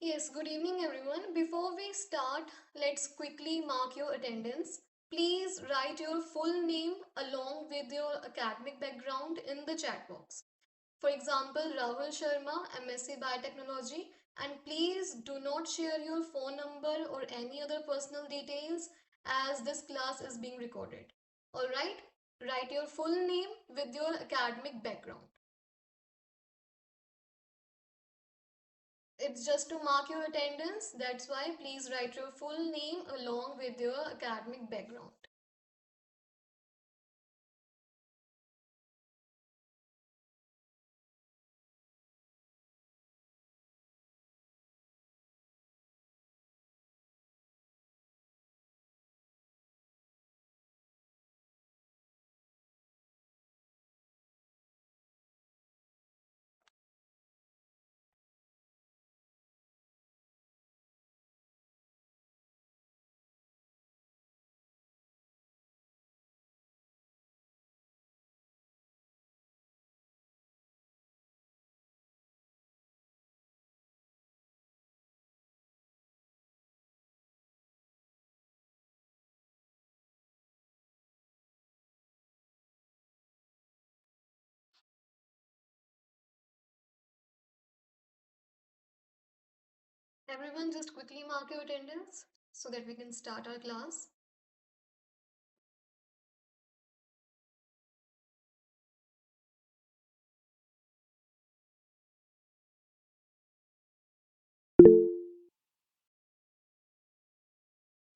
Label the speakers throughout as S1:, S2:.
S1: Yes, good evening everyone. Before we start, let's quickly mark your attendance. Please write your full name along with your academic background in the chat box. For example, Rahul Sharma, MSc Biotechnology, and please do not share your phone number or any other personal details as this class is being recorded. Alright, write your full name with your academic background. It's just to mark your attendance. That's why please write your full name along with your academic background. Everyone just quickly mark your attendance so that we can start our class.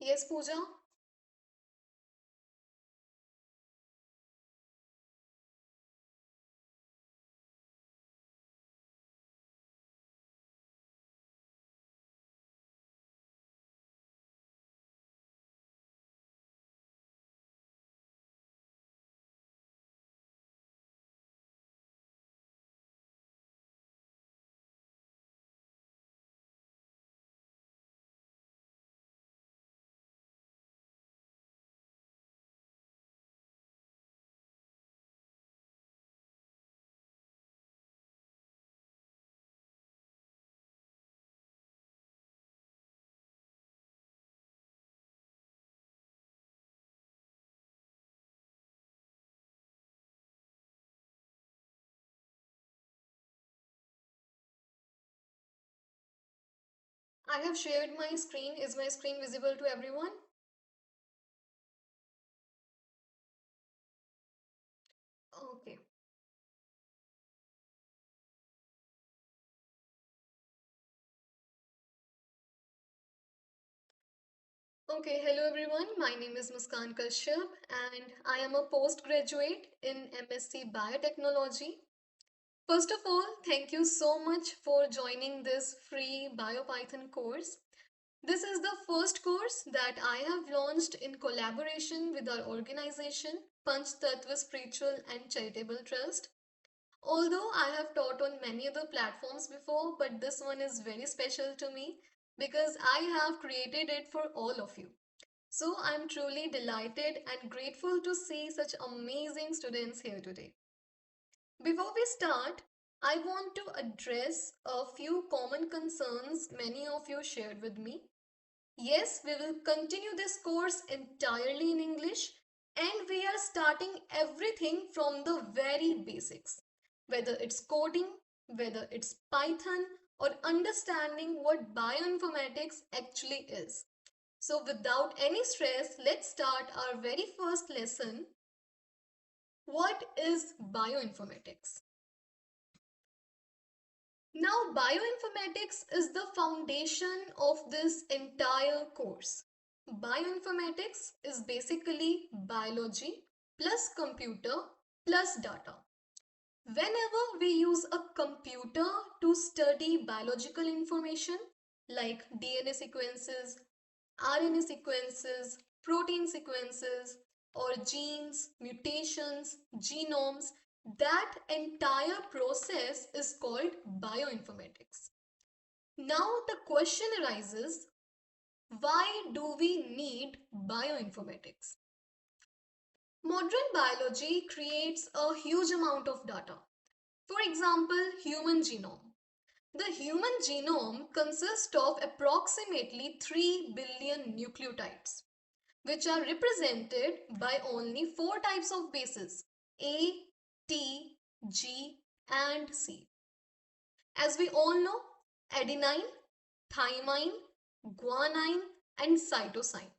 S1: Yes, Pooja? I have shared my screen. Is my screen visible to everyone? Okay. Okay, hello everyone. My name is Muskan Kashyap and I am a postgraduate in MSc Biotechnology. First of all, thank you so much for joining this free BioPython course. This is the first course that I have launched in collaboration with our organization, Panch Tattva Spiritual and Charitable Trust. Although I have taught on many other platforms before, but this one is very special to me because I have created it for all of you. So I'm truly delighted and grateful to see such amazing students here today. Before we start, I want to address a few common concerns many of you shared with me. Yes, we will continue this course entirely in English and we are starting everything from the very basics. Whether it's coding, whether it's Python, or understanding what bioinformatics actually is. So, without any stress, let's start our very first lesson. What is bioinformatics? Now, bioinformatics is the foundation of this entire course. Bioinformatics is basically biology plus computer plus data. Whenever we use a computer to study biological information like DNA sequences, RNA sequences, protein sequences, or genes, mutations, genomes, that entire process is called bioinformatics. Now the question arises, why do we need bioinformatics? Modern biology creates a huge amount of data. For example, human genome. The human genome consists of approximately 3 billion nucleotides, which are represented by only four types of bases: A, T, G, and C. As we all know, adenine, thymine, guanine, and cytosine.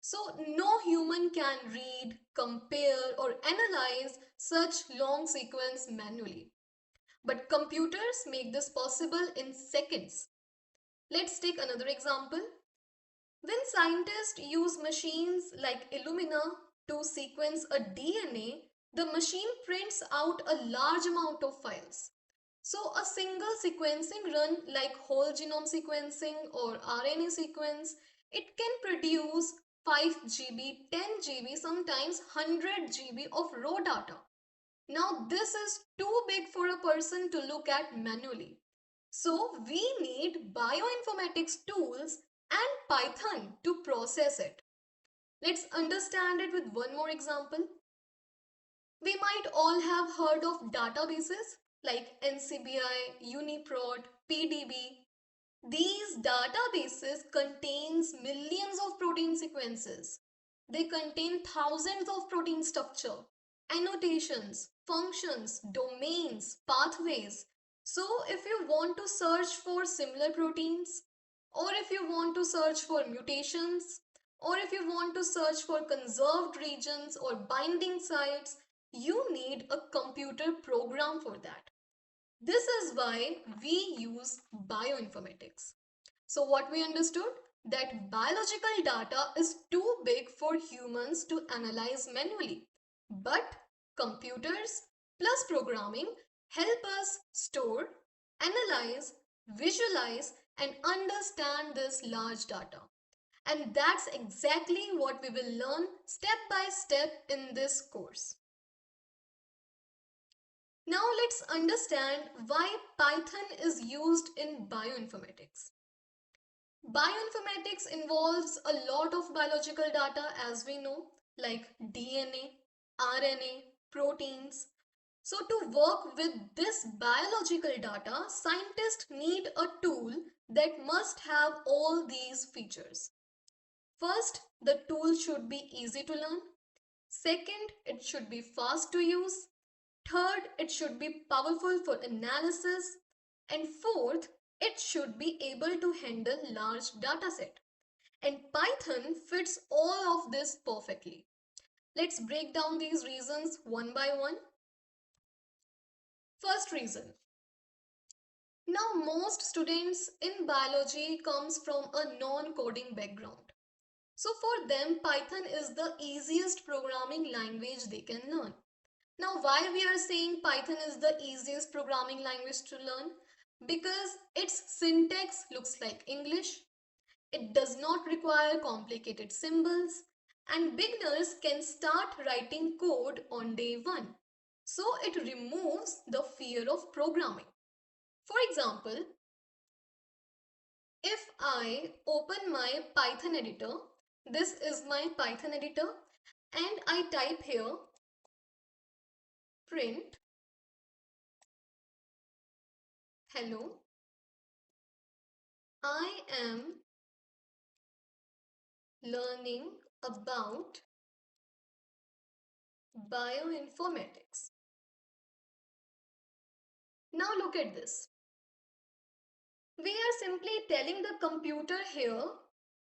S1: So, no human can read, compare, or analyze such long sequence manually. But computers make this possible in seconds. Let's take another example. When scientists use machines like Illumina to sequence a DNA, the machine prints out a large amount of files. So, a single sequencing run like whole genome sequencing or RNA sequence, it can produce 5 GB, 10 GB, sometimes 100 GB of raw data. Now, this is too big for a person to look at manually. So, we need bioinformatics tools and Python to process it. Let's understand it with one more example. We might all have heard of databases like NCBI, UniProt, PDB. These databases contains millions of protein sequences. They contain thousands of protein structure, annotations, functions, domains, pathways. So if you want to search for similar proteins, or if you want to search for mutations, or if you want to search for conserved regions or binding sites, you need a computer program for that. This is why we use bioinformatics. So what we understood? That biological data is too big for humans to analyze manually. But computers plus programming help us store, analyze, visualize, and understand this large data. And that's exactly what we will learn step by step in this course. Now let's understand why Python is used in bioinformatics. Bioinformatics involves a lot of biological data, as we know, like DNA, RNA, proteins. So to work with this biological data, scientists need a tool that must have all these features. First, the tool should be easy to learn. Second, it should be fast to use. Third, it should be powerful for analysis. And fourth, it should be able to handle large dataset. And Python fits all of this perfectly. Let's break down these reasons one by one. First reason. Now most students in biology comes from a non-coding background. So for them, Python is the easiest programming language they can learn. Now, why we are saying Python is the easiest programming language to learn? Because its syntax looks like English, it does not require complicated symbols, and beginners can start writing code on day one. So it removes the fear of programming. For example, if I open my Python editor, this is my Python editor, and I type here print hello, I am learning about bioinformatics. Now look at this. We are simply telling the computer here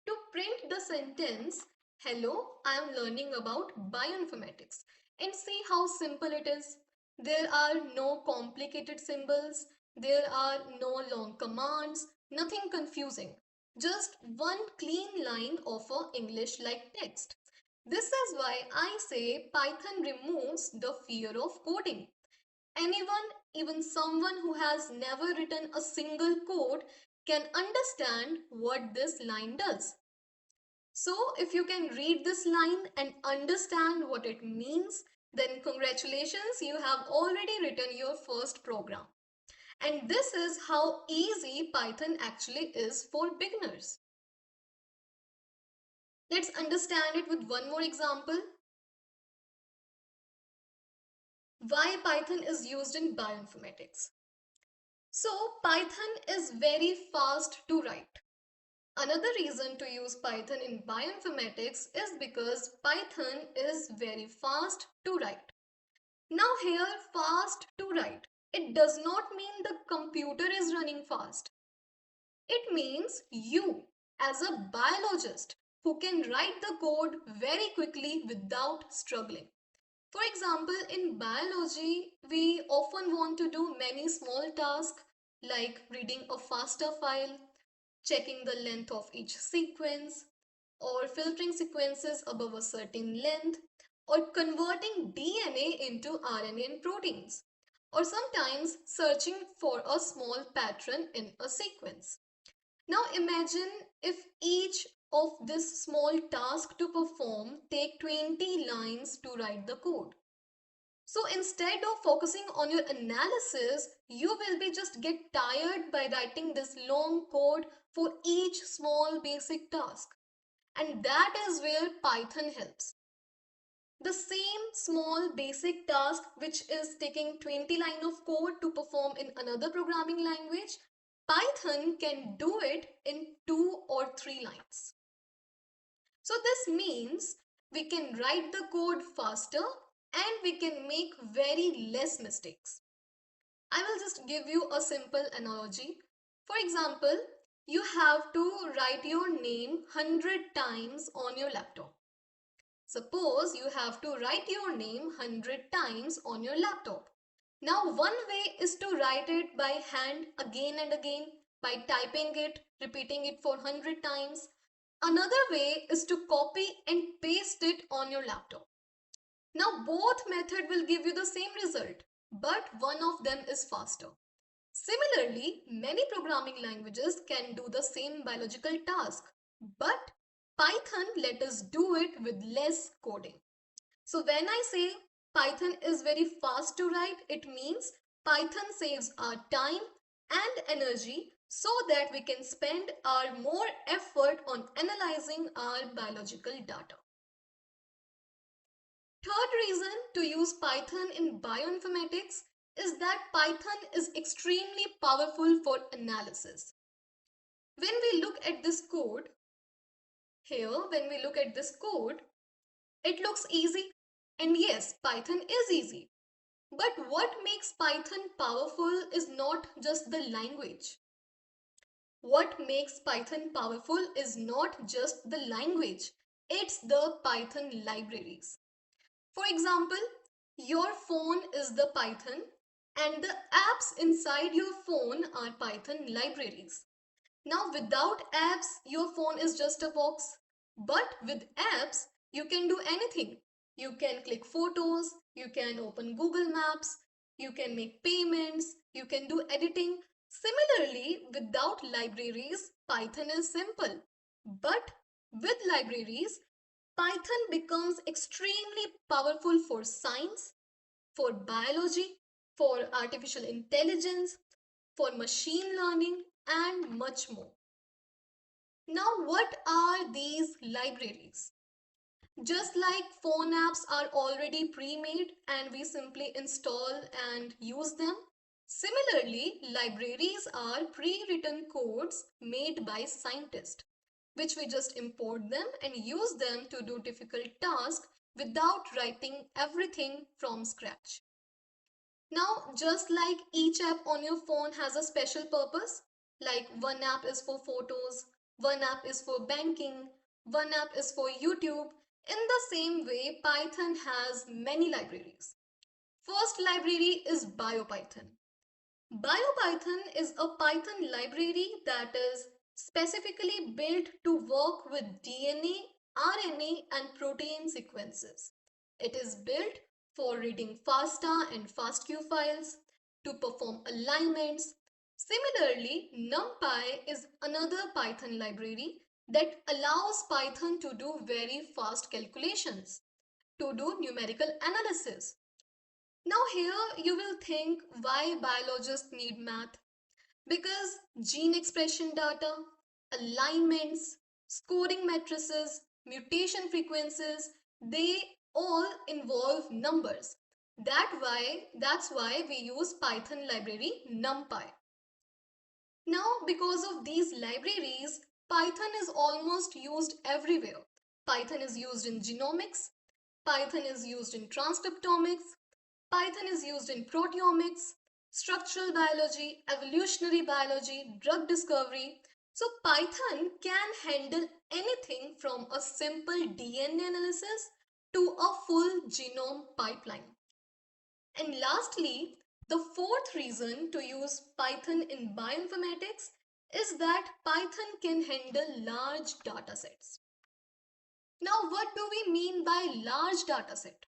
S1: to print the sentence, hello, I am learning about bioinformatics. And see how simple it is. There are no complicated symbols. There are no long commands. Nothing confusing. Just one clean line of a English-like text. This is why I say Python removes the fear of coding. Anyone, even someone who has never written a single code, can understand what this line does. So, if you can read this line and understand what it means, then congratulations, you have already written your first program. And this is how easy Python actually is for beginners. Let's understand it with one more example. Why Python is used in bioinformatics. So Python is very fast to write. Another reason to use Python in bioinformatics is because Python is very fast to write. Now here, fast to write, it does not mean the computer is running fast. It means you, as a biologist, who can write the code very quickly without struggling. For example, in biology, we often want to do many small tasks like reading a FASTA file, checking the length of each sequence, or filtering sequences above a certain length, or converting DNA into RNA and proteins, or sometimes searching for a small pattern in a sequence. Now imagine if each of this small task to perform take 20 lines to write the code. So instead of focusing on your analysis, you will be just get tired by writing this long code for each small basic task. And that is where Python helps. The same small basic task which is taking 20 lines of code to perform in another programming language, Python can do it in 2 or 3 lines. So this means we can write the code faster and we can make very less mistakes. I will just give you a simple analogy. For example, you have to write your name 100 times on your laptop. Suppose you have to write your name 100 times on your laptop. Now, one way is to write it by hand again and again by typing it, repeating it for 100 times. Another way is to copy and paste it on your laptop. Now, both method will give you the same result, but one of them is faster. Similarly, many programming languages can do the same biological task, but Python let us do it with less coding. So when I say Python is very fast to write, it means Python saves our time and energy so that we can spend our more effort on analyzing our biological data. Third reason to use Python in bioinformatics is that Python is extremely powerful for analysis. When we look at this code, when we look at this code, it looks easy. And yes, Python is easy. But what makes Python powerful is not just the language. What makes Python powerful is not just the language, it's the Python libraries. For example, your phone is the Python and the apps inside your phone are Python libraries. Now, without apps, your phone is just a box. But with apps, you can do anything. You can click photos, you can open Google Maps, you can make payments, you can do editing. Similarly, without libraries, Python is simple. But with libraries, Python becomes extremely powerful for science, for biology, for artificial intelligence, for machine learning, and much more. Now, what are these libraries? Just like phone apps are already pre-made and we simply install and use them, similarly, libraries are pre-written codes made by scientists, which we just import them and use them to do difficult tasks without writing everything from scratch. Now, just like each app on your phone has a special purpose, like one app is for photos, one app is for banking, one app is for YouTube, in the same way, Python has many libraries. First library is BioPython. BioPython is a Python library that is specifically built to work with DNA, RNA, and protein sequences. It is built for reading FASTA and FASTQ files, to perform alignments. Similarly, NumPy is another Python library that allows Python to do very fast calculations, to do numerical analysis. Now here you will think why biologists need math. Because gene expression data, alignments, scoring matrices, mutation frequencies, they all involve numbers. That's why we use Python library NumPy. Now, because of these libraries, Python is almost used everywhere. Python is used in genomics, Python is used in transcriptomics, Python is used in proteomics, structural biology, evolutionary biology, drug discovery. So, Python can handle anything from a simple DNA analysis to a full genome pipeline. And lastly, the fourth reason to use Python in bioinformatics is that Python can handle large data sets. Now, what do we mean by large data set?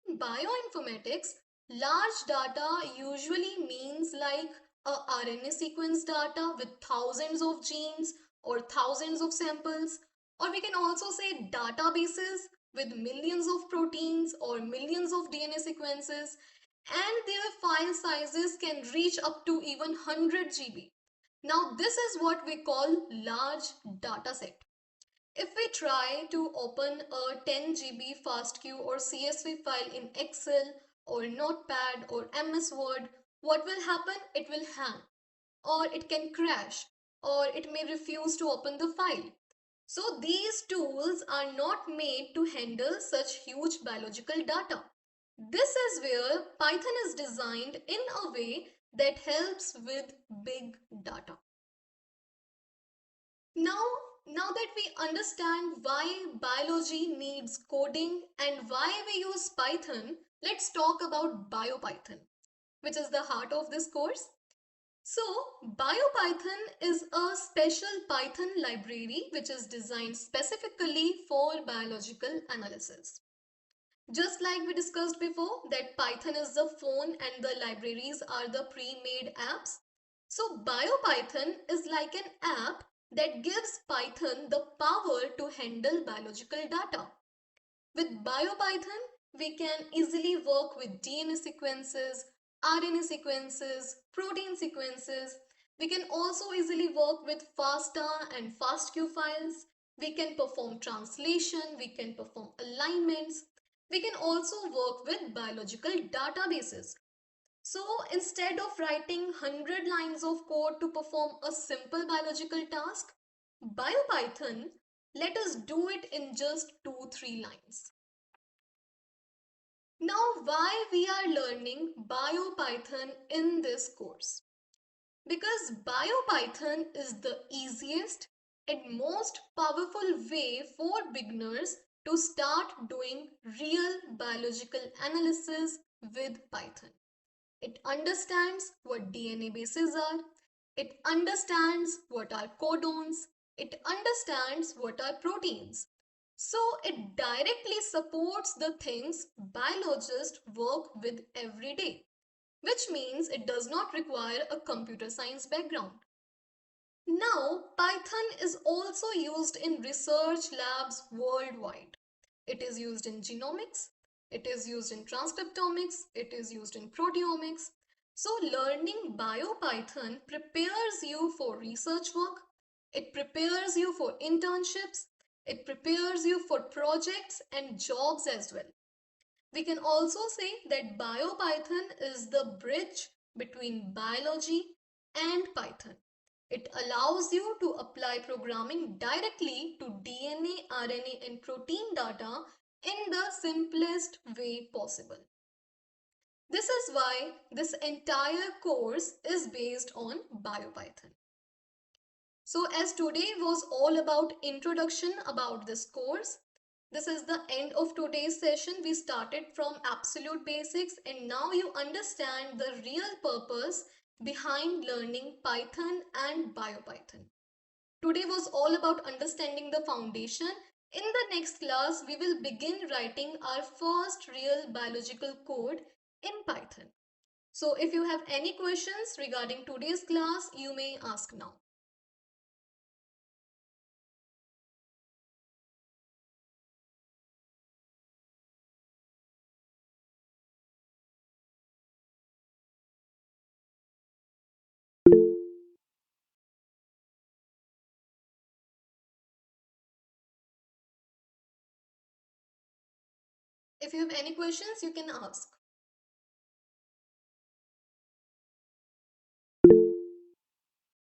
S1: In bioinformatics, large data usually means like a RNA sequence data with thousands of genes or thousands of samples, or we can also say databases with millions of proteins or millions of DNA sequences, and their file sizes can reach up to even 100 GB. Now, this is what we call large data set. If we try to open a 10 GB FASTQ or CSV file in Excel or Notepad or MS Word, what will happen? It will hang, or it can crash, or it may refuse to open the file. So these tools are not made to handle such huge biological data. This is where Python is designed in a way that helps with big data. Now, now that we understand why biology needs coding and why we use Python, let's talk about BioPython, which is the heart of this course. So, BioPython is a special Python library which is designed specifically for biological analysis. Just like we discussed before, that Python is the phone and the libraries are the pre-made apps. So BioPython is like an app that gives Python the power to handle biological data. With BioPython, we can easily work with DNA sequences, RNA sequences, protein sequences. We can also easily work with FASTA and FASTQ files. We can perform translation, we can perform alignments. We can also work with biological databases. So instead of writing 100 lines of code to perform a simple biological task, BioPython let us do it in just 2-3 lines. Now, why we are learning BioPython in this course? Because BioPython is the easiest and most powerful way for beginners to start doing real biological analysis with Python. It understands what DNA bases are, it understands what are codons, it understands what are proteins. So it directly supports the things biologists work with every day, which means it does not require a computer science background. Now, Python is also used in research labs worldwide. It is used in genomics, it is used in transcriptomics, it is used in proteomics. So, learning BioPython prepares you for research work, it prepares you for internships, it prepares you for projects and jobs as well. We can also say that BioPython is the bridge between biology and Python. It allows you to apply programming directly to DNA, RNA, and protein data in the simplest way possible. This is why this entire course is based on BioPython. So as today was all about introduction about this course, this is the end of today's session. We started from absolute basics and now you understand the real purpose behind learning Python and BioPython. Today was all about understanding the foundation. In the next class, we will begin writing our first real biological code in Python. So if you have any questions regarding today's class, you may ask now. If you have any questions, you can ask.